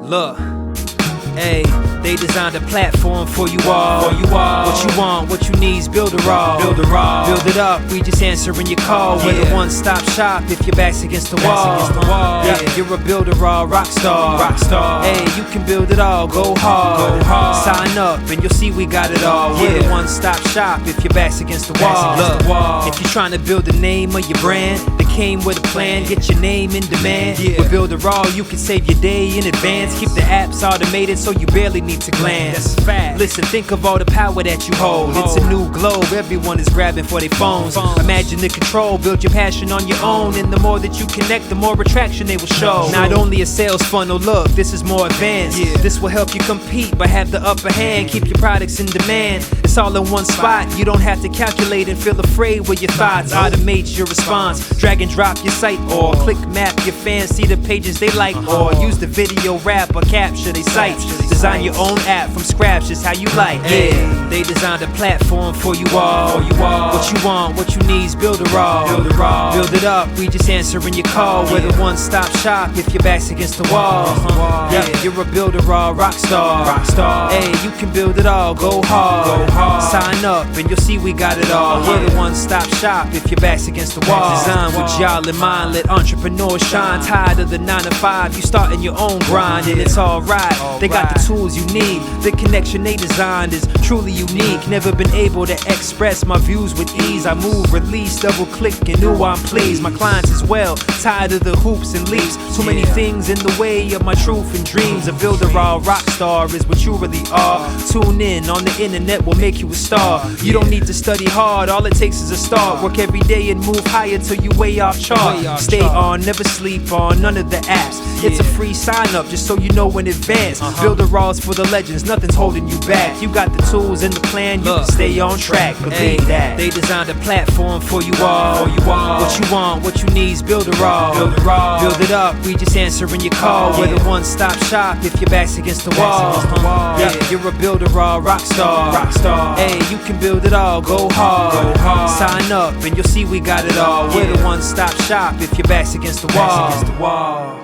Look, hey, they designed a platform for you all. What you want, what you need's Builderall. Build it up, we just answering your call. We're the one-stop shop if your back's against the wall. Yeah, you're a Builderall Rockstar. Hey, you can build it all, go hard. Sign up and you'll see we got it all. We're the one-stop shop if your back's against the wall. Look, if you're trying to build the name of your brand, they came with a plan, get your name in demand. With Builderall, you can save your day in advance. Keep the apps automated so you barely need to glance. Listen, think of all the power that you hold. It's a new globe, everyone is grabbing for their phones. Imagine the control, build your passion on your own. And the more that you connect, the more attraction they will show. Not only a sales funnel, look, this is more advanced. This will help you compete, but have the upper hand. Keep your products in demand. It's all in one spot. You don't have to calculate and feel afraid with your thoughts. Automate your response. Drag and drop your site or click map your fans. See the pages they like or use the video wrap or capture their sites. Design your own app from scratch, just how you like. Yeah, they designed a platform for you all. What you want, what you need's Builderall. Build it up, we just answering your call. We're the one-stop shop if your back's against the wall. Yeah, you're a Builderall Rockstar. Hey, you can build it all, go hard. Sign up and you'll see we got it all. We're the one-stop shop if your back's against the wall. Design with y'all in mind, let entrepreneurs shine. Tired of the 9 to 5, you starting your own grind and it's alright. They got the tools you need. The connection they designed is truly unique. Never been able to express my views with ease. I move, release, double click and knew I'm pleased. My clients as well, tired of the hoops and leaps. Too many things in the way of my truth and dreams. A Builderall Rockstar is what you really are. Tune in on the internet will make you a star. You don't need to study hard, all it takes is a start. Work every day and move higher till you way off chart. Stay on, never sleep on none of the apps. It's a free sign up just so you know in advance. Builderall's for the legends, nothing's holding you back. You got the tools and the plan, you can stay on track. Believe that. They designed a platform for you all. What you want, what you need's Builderall. Build it up, we just answering your call. We're the one-stop shop if your back's against the wall. Yeah, you're a Builderall Rockstar. Hey, you can build it all, go hard. Sign up and you'll see we got it all. We're the one-stop shop if your back's against the wall.